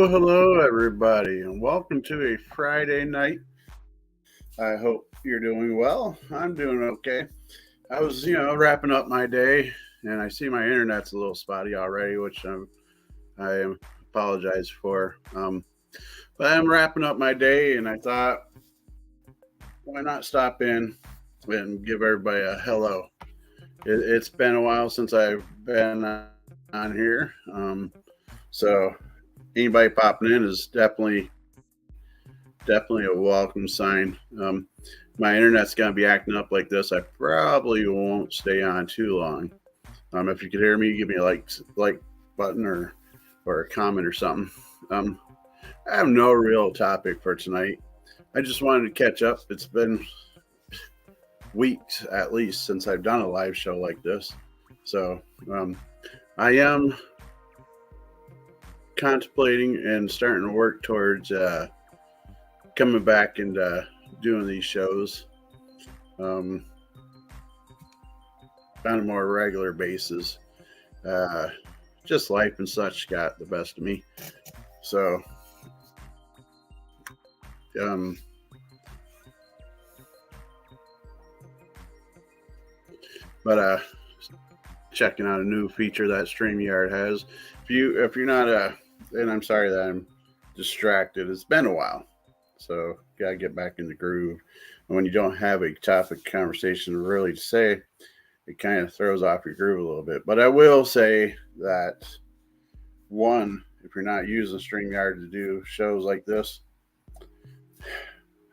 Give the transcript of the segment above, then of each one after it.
Hello, everybody, and welcome to a Friday night. I hope you're doing well. I'm doing okay. I was, wrapping up my day, and I see my internet's a little spotty already, which I apologize for. But I'm wrapping up my day, and I thought, why not stop in and give everybody a hello? It's been a while since I've been on here, so anybody popping in is definitely a welcome sign. My internet's gonna be acting up like this. I probably won't stay on too long. If you could hear me, give me a like button or a comment or something. Um, I have no real topic for tonight. I just wanted to catch up. It's been weeks at least since I've done a live show like this, so I am contemplating and starting to work towards coming back and doing these shows um, on a more regular basis. Uh, just life and such got the best of me. So, um, but checking out a new feature that StreamYard has. If you're not and I'm sorry that I'm distracted. It's been a while, so gotta get back in the groove. And when you don't have a topic conversation really to say, it kind of throws off your groove a little bit. But I will say that one, if you're not using StreamYard to do shows like this,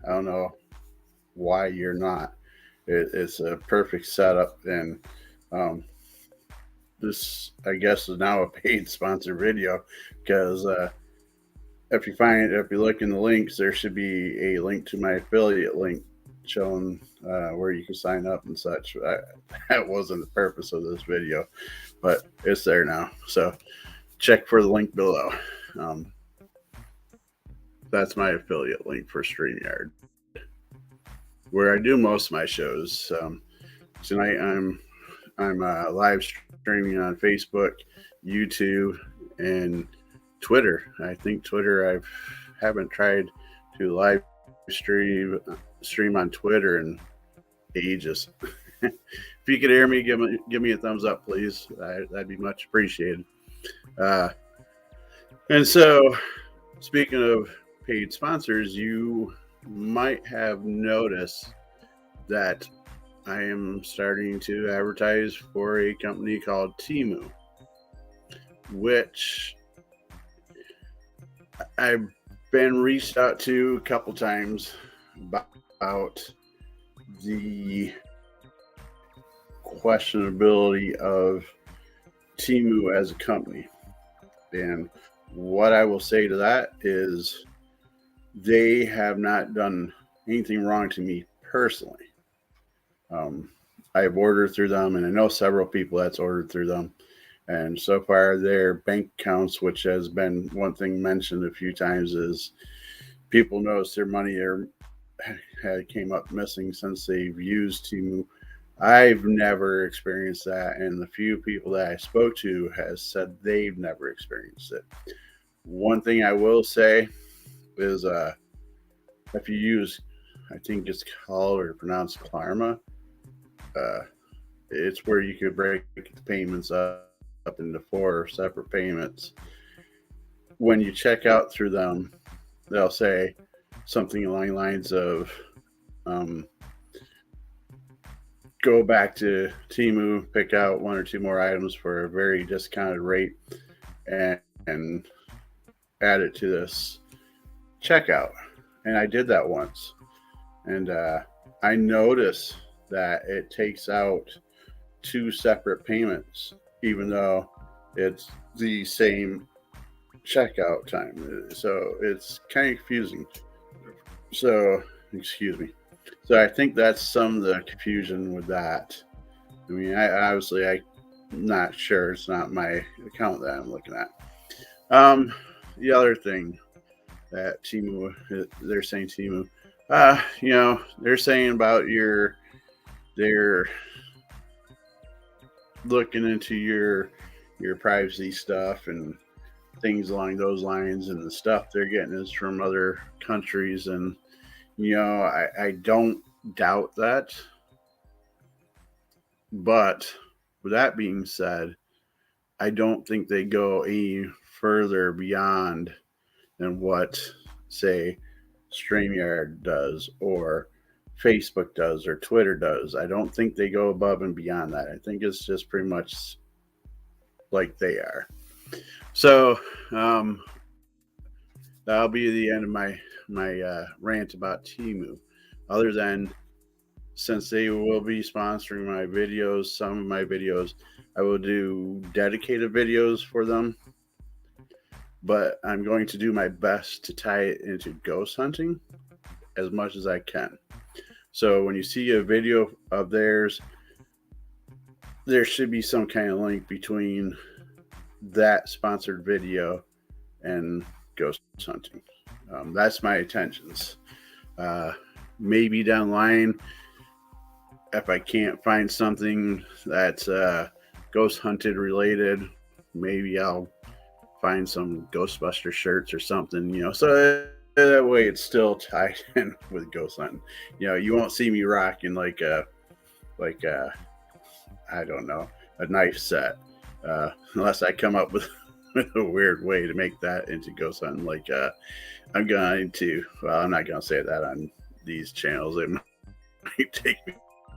I don't know why you're not. It's a perfect setup, and this, I guess, is now a paid sponsor video because if you look in the links, there should be a link to my affiliate link showing where you can sign up and such. That wasn't the purpose of this video, but it's there now. So check for the link below. That's my affiliate link for StreamYard, where I do most of my shows. Tonight I'm live streaming on Facebook, YouTube, and Twitter. I think Twitter I haven't tried to live stream on Twitter in ages. If you could hear me, give me a thumbs up, please. That'd be much appreciated. And so, speaking of paid sponsors, you might have noticed that I am starting to advertise for a company called Temu, which I've been reached out to a couple times about the questionability of Temu as a company. And what I will say to that is they have not done anything wrong to me personally. I've ordered through them, and I know several people that's ordered through them. And so far, their bank accounts, which has been one thing mentioned a few times, is people notice their money had came up missing since they've used Temu. I've never experienced that, and the few people that I spoke to has said they've never experienced it. One thing I will say is if you use, I think it's called or pronounced Klarna, it's where you could break the payments up into 4 separate payments. When you check out through them, they'll say something along the lines of go back to Temu, pick out 1 or 2 more items for a very discounted rate, and add it to this checkout. And I did that once, and I noticed that it takes out 2 separate payments, even though it's the same checkout time. So it's kind of confusing. So, excuse me. So I think that's some of the confusion with that. I mean, I'm not sure. It's not my account that I'm looking at. The other thing that they're saying Temu, they're saying about they're looking into your privacy stuff, and things along those lines, and the stuff they're getting is from other countries. And I don't doubt that. But with that being said, I don't think they go any further beyond than what, say, StreamYard does or Facebook does or Twitter does. I don't think they go above and beyond that. I think it's just pretty much like they are. So that'll be the end of my rant about Temu. Other than, since they will be sponsoring my videos, some of my videos, I will do dedicated videos for them. But I'm going to do my best to tie it into ghost hunting as much as I can. So when you see a video of theirs, there should be some kind of link between that sponsored video and ghost hunting. That's my intentions. Maybe down the line, if I can't find something that's ghost hunted related, maybe I'll find some Ghostbuster shirts or something, so that way it's still tied in with ghost hunting. You won't see me rocking like a I don't know, a knife set, unless I come up with a weird way to make that into ghost hunting. Like I'm not going to say that on these channels. It might take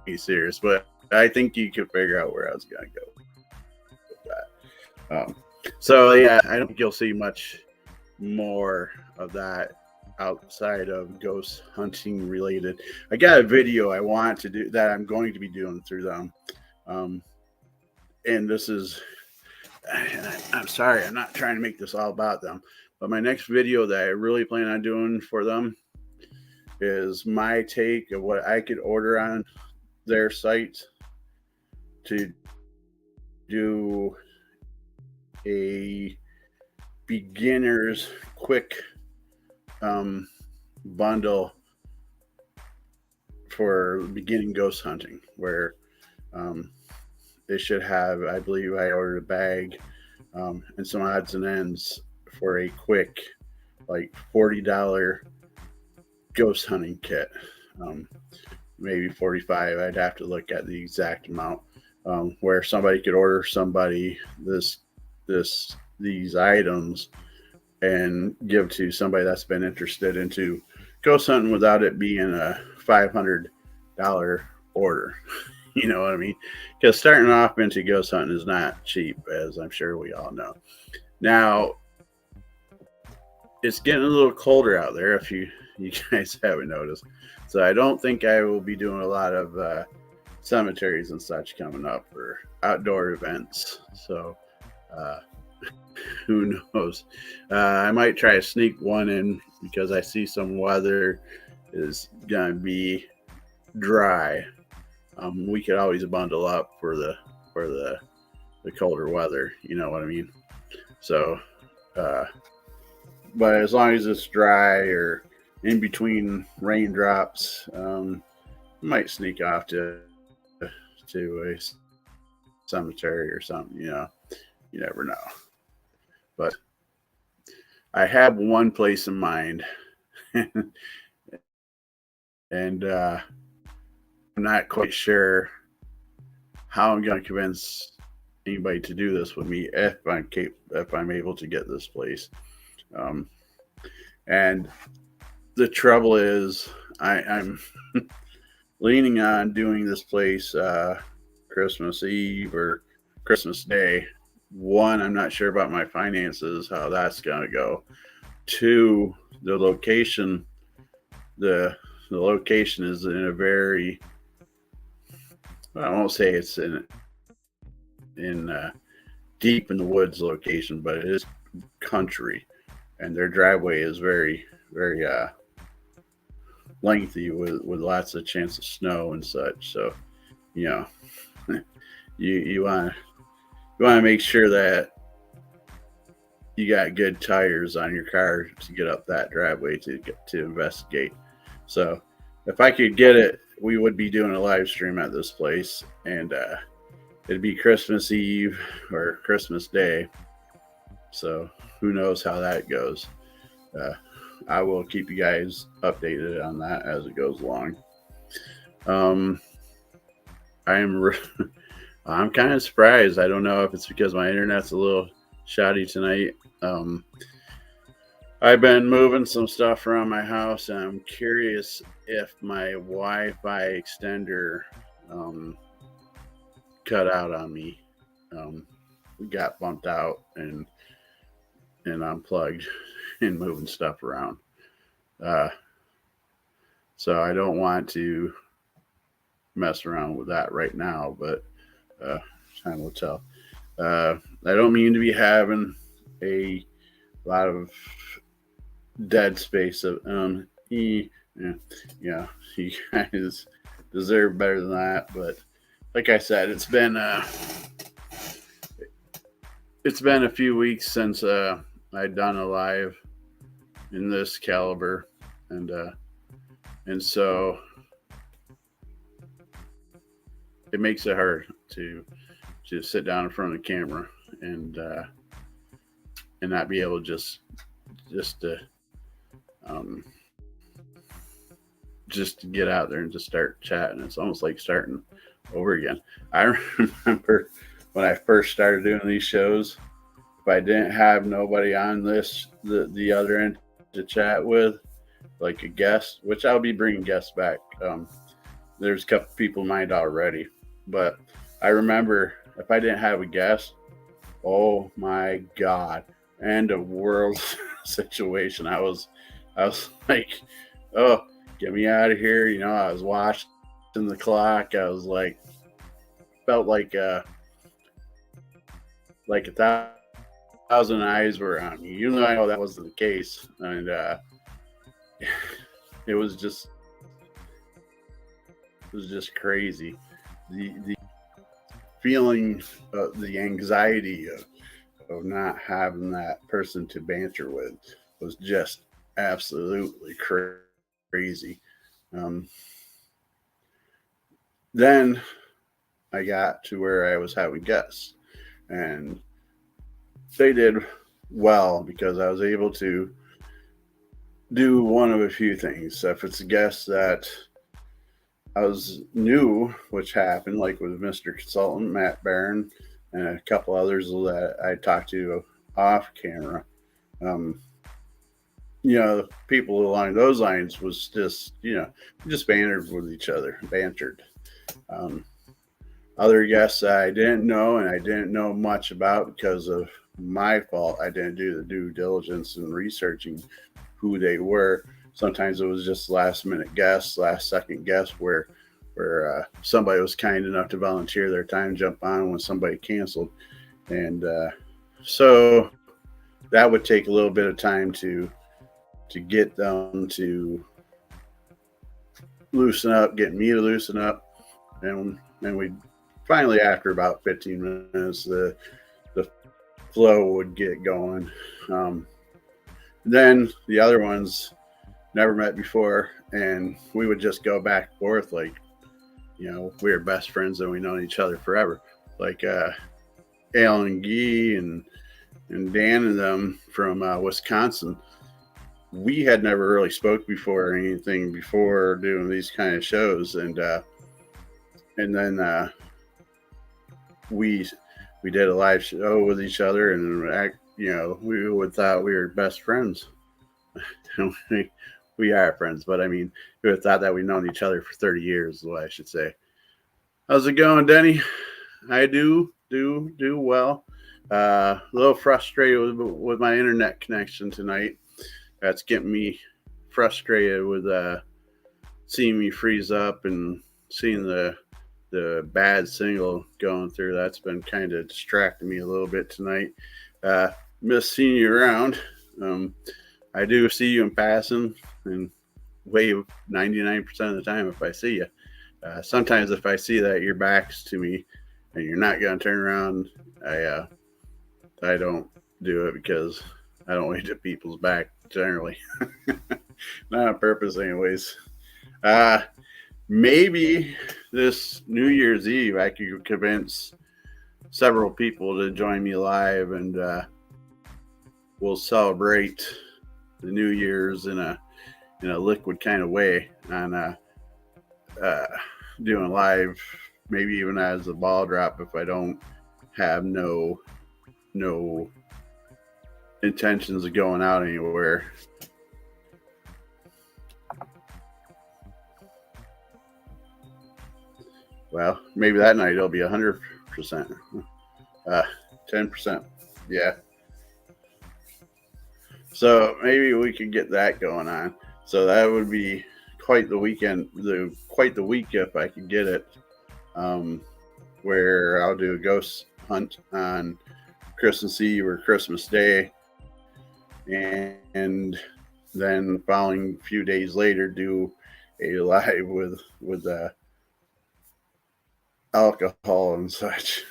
me serious, but I think you can figure out where I was going to go with that. So yeah, I don't think you'll see much more of that outside of ghost hunting related. I got a video I want to do that I'm going to be doing through them. And this is, I'm sorry, I'm not trying to make this all about them, but my next video that I really plan on doing for them is my take of what I could order on their site to do a beginner's quick bundle for beginning ghost hunting, where they should have, I believe I ordered a bag and some odds and ends for a quick like $40 ghost hunting kit, maybe 45. I'd have to look at the exact amount, where somebody could order somebody these items and give to somebody that's been interested into ghost hunting without it being a $500 order. You know what I mean? Because starting off into ghost hunting is not cheap, as I'm sure we all know. Now, it's getting a little colder out there, if you guys haven't noticed. So I don't think I will be doing a lot of cemeteries and such coming up for outdoor events. So who knows? I might try to sneak one in because I see some weather is going to be dry. We could always bundle up for the colder weather. You know what I mean? So, but as long as it's dry or in between raindrops, might sneak off to a cemetery or something. You never know. But I have one place in mind, and I'm not quite sure how I'm going to convince anybody to do this with me if I'm able to get this place. And the trouble is, I'm leaning on doing this place Christmas Eve or Christmas Day. One, I'm not sure about my finances, how that's going to go. Two, the location. The location is in a very, I won't say it's in deep in the woods location, but it is country, and their driveway is very, very lengthy with lots of chance of snow and such. So, you want to make sure that you got good tires on your car to get up that driveway to investigate. So if I could get it, we would be doing a live stream at this place, and it'd be Christmas Eve or Christmas Day. So who knows how that goes. I will keep you guys updated on that as it goes along. I'm kind of surprised. I don't know if it's because my internet's a little shoddy tonight. I've been moving some stuff around my house, and I'm curious if my Wi-Fi extender cut out on me. Got bumped out and unplugged and moving stuff around. So I don't want to mess around with that right now, but time will tell. I don't mean to be having a lot of dead space of you guys deserve better than that, but like I said, it's been a few weeks since I'd done a live in this caliber, and so it makes it hard to just sit down in front of the camera and not be able to just to get out there and just start chatting. It's almost like starting over again. I remember when I first started doing these shows, if I didn't have nobody on the other end to chat with, like a guest, which I'll be bringing guests back. There's a couple people in mind already, but I remember if I didn't have a guest, oh my God, end of world situation. I was like, oh, get me out of here. I was watching the clock. I was like, felt like a thousand eyes were on me. Even though I know that wasn't the case. And it was just crazy. The feeling, the anxiety of not having that person to banter with was just absolutely crazy. Then I got to where I was having guests, and they did well because I was able to do one of a few things. If it's a guest that I was new, which happened, like with Mr. Consultant, Matt Barron, and a couple others that I talked to off camera. People along those lines was just bantered with each other, other guests I didn't know, and I didn't know much about because of my fault. I didn't do the due diligence and researching who they were. Sometimes it was just last second guess where somebody was kind enough to volunteer their time, jump on when somebody canceled. And so that would take a little bit of time to get them to loosen up, get me to loosen up. And we finally, after about 15 minutes, the flow would get going. Then the other ones never met before, and we would just go back and forth like, we were best friends and we known each other forever. Like Alan Gee and Dan and them from Wisconsin. We had never really spoke before or anything before doing these kind of shows, and then we did a live show with each other, and we would thought we were best friends. We are friends, but I mean, we would thought that we'd known each other for 30 years, is what I should say. How's it going, Denny? I do well. A little frustrated with my internet connection tonight. That's getting me frustrated with seeing me freeze up and seeing the bad signal going through. That's been kind of distracting me a little bit tonight. Miss seeing you around. I do see you in passing and wave 99% of the time if I see you. Sometimes if I see that your back's to me and you're not going to turn around, I don't do it because I don't wave at people's back generally. Not on purpose anyways. Maybe this New Year's Eve I could convince several people to join me live and we'll celebrate the New Year's in a liquid kind of way on doing live, maybe even as a ball drop if I don't have no intentions of going out anywhere. Well, maybe that night it'll be 100%, 10%. Yeah. So maybe we could get that going on. So that would be quite the weekend, quite the week if I could get it. Where I'll do a ghost hunt on Christmas Eve or Christmas Day, and then the following few days later do a live with alcohol and such.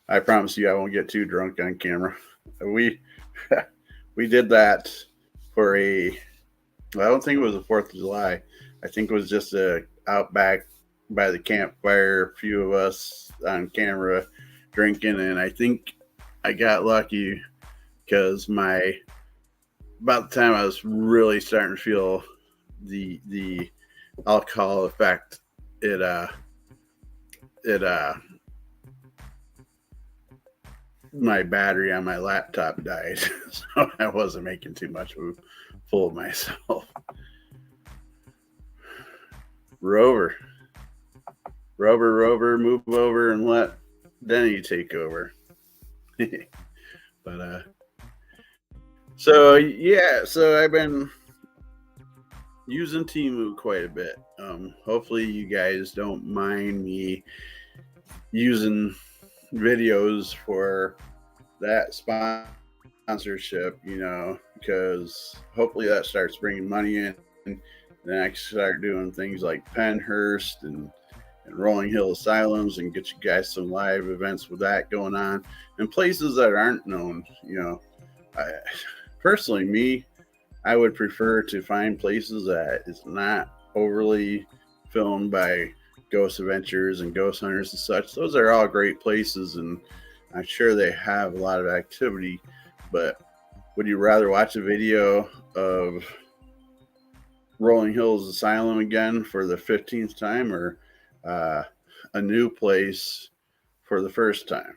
I promise you I won't get too drunk on camera. We we did that for I don't think it was the 4th of July. I think it was just out back by the campfire, a few of us on camera drinking, and I think I got lucky because about the time I was really starting to feel the alcohol effect, my battery on my laptop died, so I wasn't making too much of a fool of myself. Rover, move over and let Denny take over. But so I've been using Temu quite a bit. Hopefully you guys don't mind me using videos for that sponsorship, because hopefully that starts bringing money in, and then I can start doing things like Pennhurst and Rolling Hill Asylums and get you guys some live events with that going on, and places that aren't known. Personally, I would prefer to find places that is not overly filmed by ghost adventures and ghost hunters and such. Those are all great places, and I'm sure they have a lot of activity, but would you rather watch a video of Rolling Hills Asylum again for the 15th time, or a new place for the first time?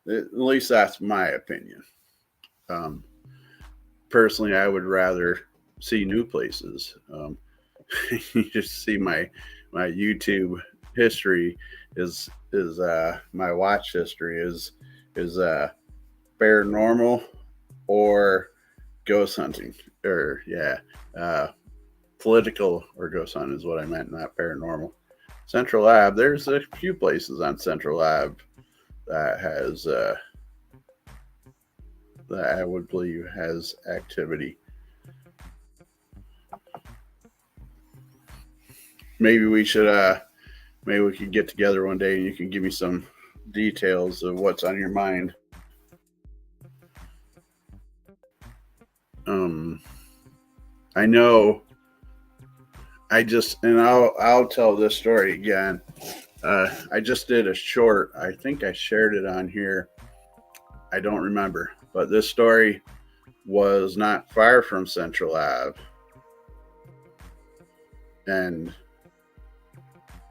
At least that's my opinion. Personally, I would rather see new places. You just see my YouTube history is my watch history is paranormal or ghost hunting, or political or ghost hunting is what I meant, not paranormal. Central Lab, there's a few places on Central Lab that has that I would believe has activity. Maybe we could get together one day and you can give me some details of what's on your mind. I know I'll tell this story again. I just did a short. I think I shared it on here. I don't remember, but this story was not far from Central Ave, and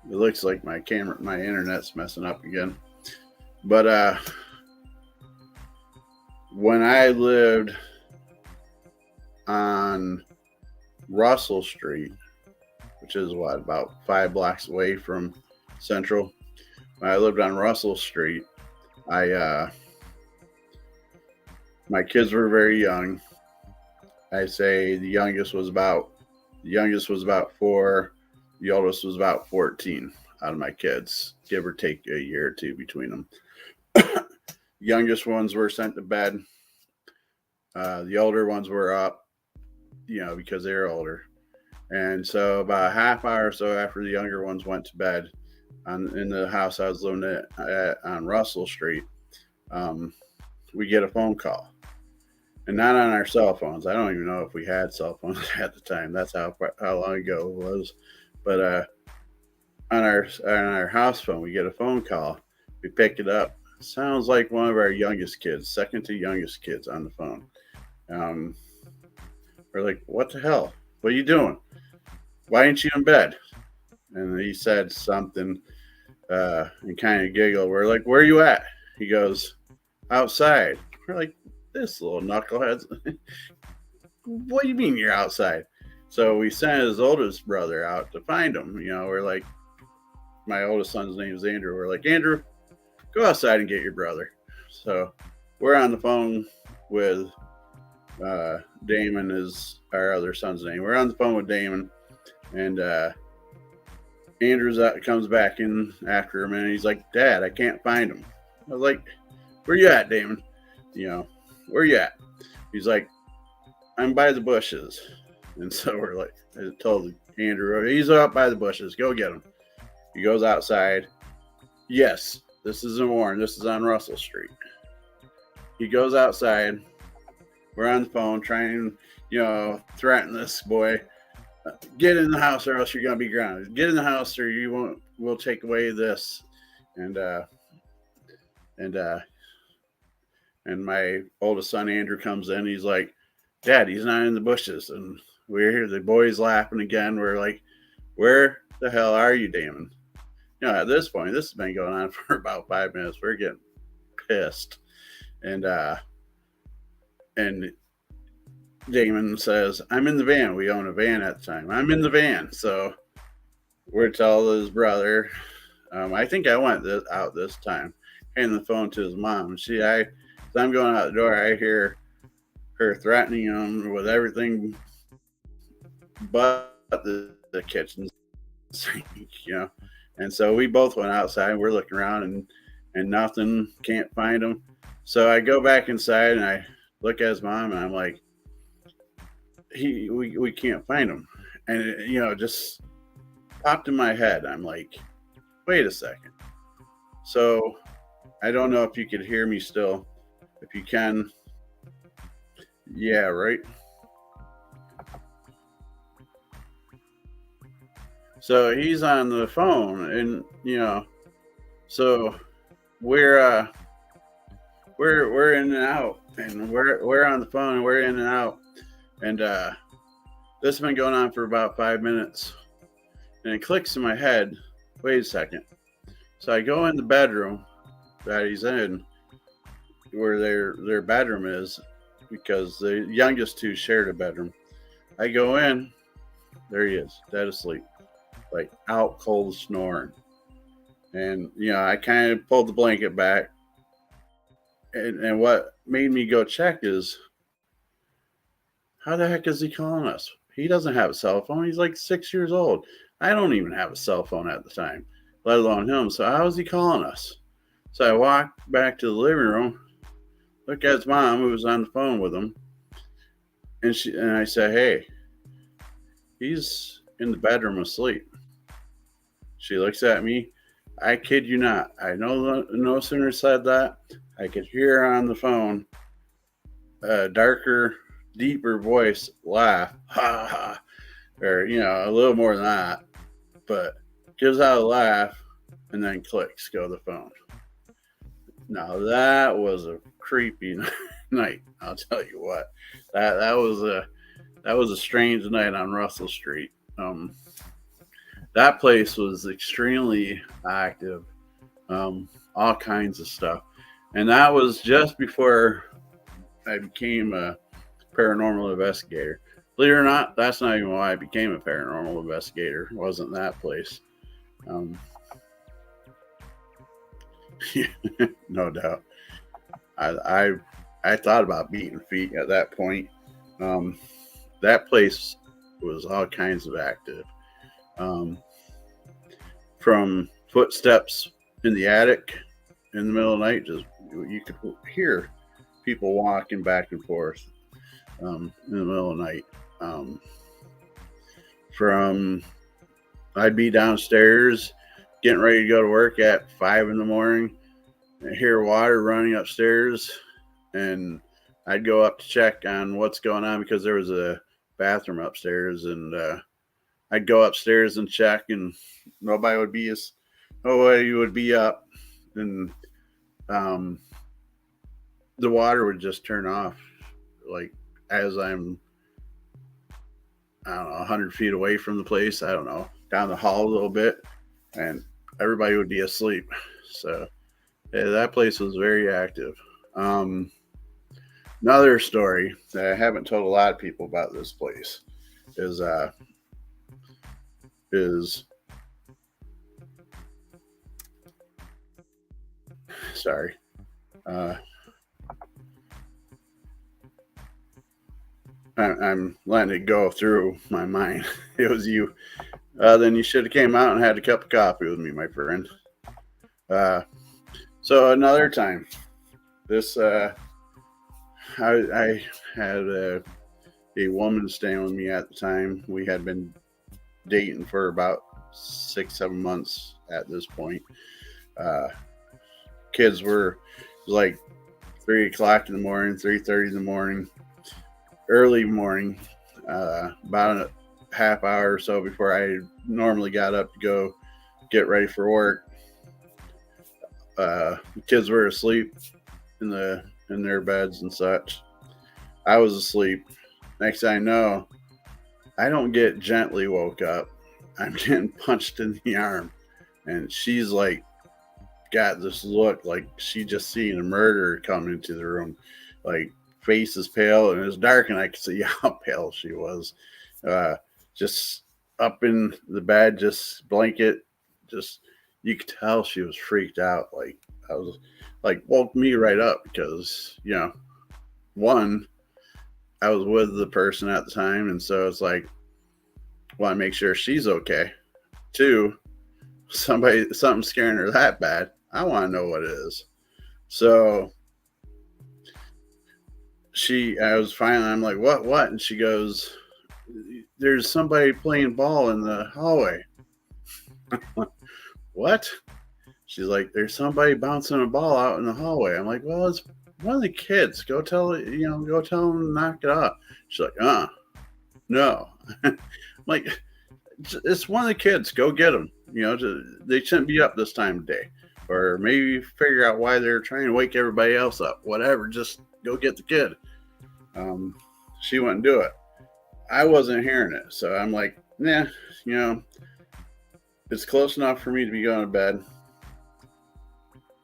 it looks like my internet's messing up again. But when I lived on Russell Street, which is about 5 blocks away from Central. When I lived on Russell Street, my kids were very young. I say the youngest was about 4, the oldest was about 14 out of my kids, give or take a year or two between them. Youngest ones were sent to bed. The older ones were up, because they were older. And so about a half hour or so after the younger ones went to bed, in the house I was living at on Russell Street, we get a phone call. And not on our cell phones. I don't even know if we had cell phones at the time. That's how long ago it was. But on our house phone, we get a phone call. We pick it up. sounds like one of our youngest kids, second to youngest kids on the phone. Um, we're like, what the hell? What are you doing? Why ain't you in bed? And he said something and kind of giggled. We're like, where are you at? He goes, outside. We're like, this little knucklehead. What do you mean you're outside? So we sent his oldest brother out to find him. We're like, my oldest son's name is Andrew. We're like, Andrew, go outside and get your brother. So we're on the phone with Damon is our other son's name. We're on the phone with Damon, and Andrews comes back in after him, and he's like, Dad, I can't find him. I was like, where you at, Damon? Where you at? He's like, I'm by the bushes. And so we're like, I told Andrew, he's up by the bushes. Go get him. He goes outside. Yes, this isn't Warren. This is on Russell Street. He goes outside. We're on the phone trying, threaten this boy. Get in the house or else you're going to be grounded. Get in the house or we'll take away this. And my oldest son, Andrew, comes in. He's like, Dad, he's not in the bushes. And we're here. The boys laughing again. We're like, where the hell are you, Damon? At this point, this has been going on for about 5 minutes. We're getting pissed. And Damon says, I'm in the van. We own a van at the time. I'm in the van. So we're telling his brother, I think I went out this time, handing the phone to his mom. As I'm going out the door, I hear her threatening him with everything but the kitchen sink, And so we both went outside. We're looking around and nothing, can't find him. So I go back inside and I look at his mom and I'm like, we can't find him. And it, just popped in my head. I'm like, wait a second. So I don't know if you could hear me still. If you can, yeah, right. So he's on the phone, and so we're in and out, and we're on the phone, and we're in and out, and this has been going on for about 5 minutes, and it clicks in my head. Wait a second. So I go in the bedroom that he's in, where their bedroom is, because the youngest two shared a bedroom. I go in, there he is, dead asleep, like out cold snoring. And I kind of pulled the blanket back, and what made me go check is, how the heck is he calling us? He doesn't have a cell phone. He's like 6 years old. I don't even have a cell phone at the time, let alone him. So how is he calling us? So I walked back to the living room, look at his mom, who was on the phone with him, and I said, hey, he's in the bedroom asleep. She looks at me. I kid you not. I no sooner said that, I could hear on the phone a darker, deeper voice laugh, ha ha, or a little more than that, but gives out a laugh and then clicks, go the phone. Now that was a creepy night. I'll tell you what. That was a strange night on Russell Street. That place was extremely active, all kinds of stuff, and that was just before I became a paranormal investigator. Believe it or not, that's not even why I became a paranormal investigator. It wasn't that place. No doubt. I thought about beating feet at that point. That place was all kinds of active. From footsteps in the attic in the middle of the night, just you could hear people walking back and forth in the middle of the night. From I'd be downstairs getting ready to go to work at 5 a.m. and hear water running upstairs, and I'd go up to check on what's going on because there was a bathroom upstairs, and I'd go upstairs and check, and nobody would be up, and um, the water would just turn off, like as I'm, I don't know, 100 feet away from the place. I don't know, down the hall a little bit, and everybody would be asleep. So yeah, that place was very active. Um, Another story that I haven't told a lot of people about this place is is sorry. Uh, I'm letting it go through my mind. It was you. Then you should have came out and had a cup of coffee with me, my friend. Uh, so another time, this I had a woman staying with me at the time. We had been dating for about 6-7 months at this point. Uh, Kids were like 3 o'clock in the morning, 3:30 in the morning, early morning, about a half hour or so before I normally got up to go get ready for work. The kids were asleep in their beds and such. I was asleep. Next thing I know, I don't get gently woke up. I'm getting punched in the arm, and she's like got this look like she just seen a murderer come into the room. Like face is pale and it's dark, and I could see how pale she was. Uh, just up in the bed, just blanket, just you could tell she was freaked out. Like I was like woke me right up because one, I was with the person at the time, and so it's like want to make sure she's okay. Two, something scaring her that bad. I want to know what it is. So I'm like, what? And she goes, there's somebody playing ball in the hallway. What? She's like, there's somebody bouncing a ball out in the hallway. I'm like, well, it's one of the kids. Go tell go tell them to knock it off. She's like, no. I'm like, it's one of the kids. Go get them. They shouldn't be up this time of day. Or maybe figure out why they're trying to wake everybody else up. Whatever, just go get the kid. She wouldn't do it. I wasn't hearing it, so I'm like, nah, it's close enough for me to be going to bed.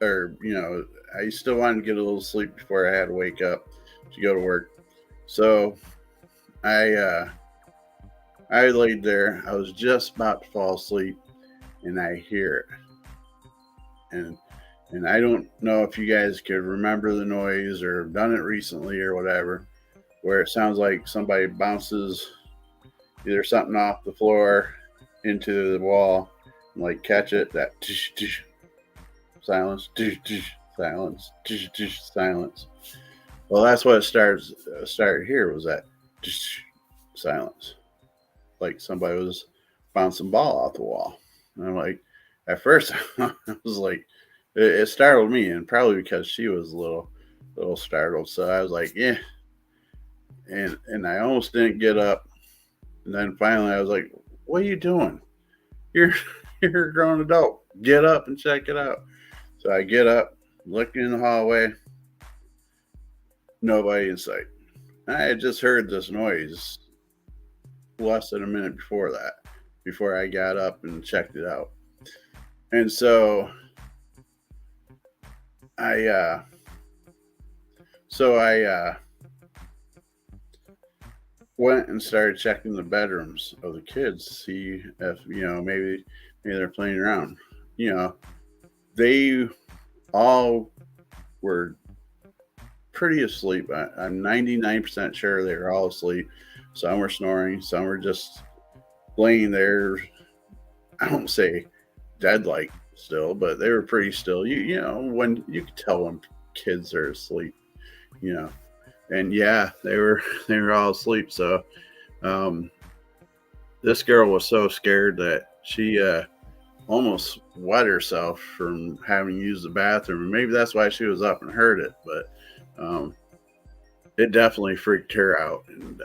Or, I still wanted to get a little sleep before I had to wake up to go to work. So I laid there. I was just about to fall asleep, and I hear it. And I don't know if you guys could remember the noise or have done it recently or whatever, where it sounds like somebody bounces either something off the floor into the wall and like catch it, that tsh, tsh, silence, tsh, tsh, silence, tsh, tsh, silence. Well, that's what it started here was that tsh, silence. Like somebody was bouncing ball off the wall. And I'm like, at first I was like, it startled me, and probably because she was a little startled. So I was like, yeah. And I almost didn't get up. And then finally I was like, what are you doing? You're a grown adult. Get up and check it out. So I get up, look in the hallway, nobody in sight. I had just heard this noise less than a minute before I got up and checked it out. And so I went and started checking the bedrooms of the kids to see if maybe they're playing around. They all were pretty asleep. I'm 99% sure they were all asleep. Some were snoring, some were just laying there. I don't say dead like still, but they were pretty still. When you could tell when kids are asleep, and yeah, they were all asleep. So this girl was so scared that she almost wet herself from having used the bathroom, and maybe that's why she was up and heard it. But it definitely freaked her out, and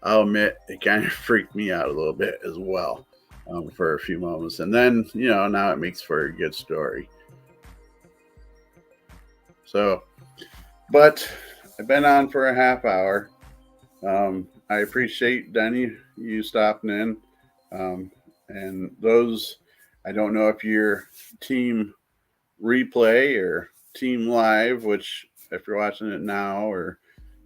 I'll admit it kind of freaked me out a little bit as well for a few moments. And then now it makes for a good story. So, but I've been on for a half hour. I appreciate Denny you stopping in, and those. I don't know if you're team replay or team live, which if you're watching it now or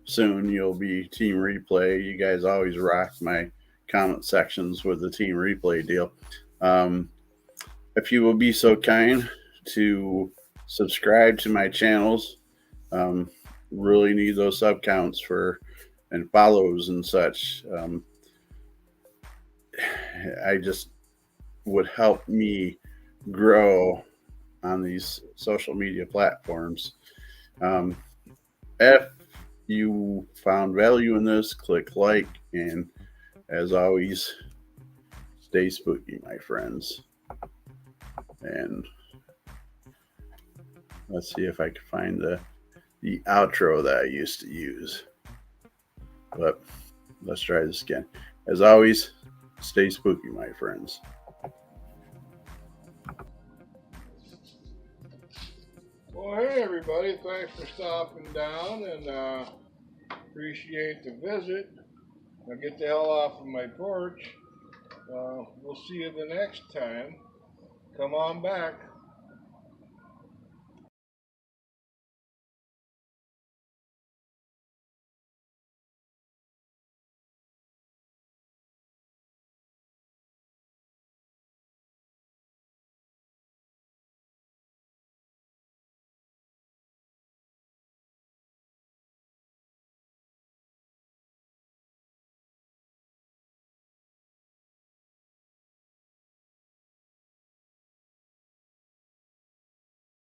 soon, you'll be team replay. You guys always rock my comment sections with the team replay deal. If you will be so kind to subscribe to my channels, um, really need those sub counts for and follows and such. I just would help me grow on these social media platforms. Um, if you found value in this, click like, and as always, stay spooky, my friends. And let's see if I can find the outro that I used to use. But let's try this again. As always, stay spooky, my friends. Well, hey everybody, thanks for stopping down and appreciate the visit. Now get the hell off of my porch. We'll see you the next time. Come on back.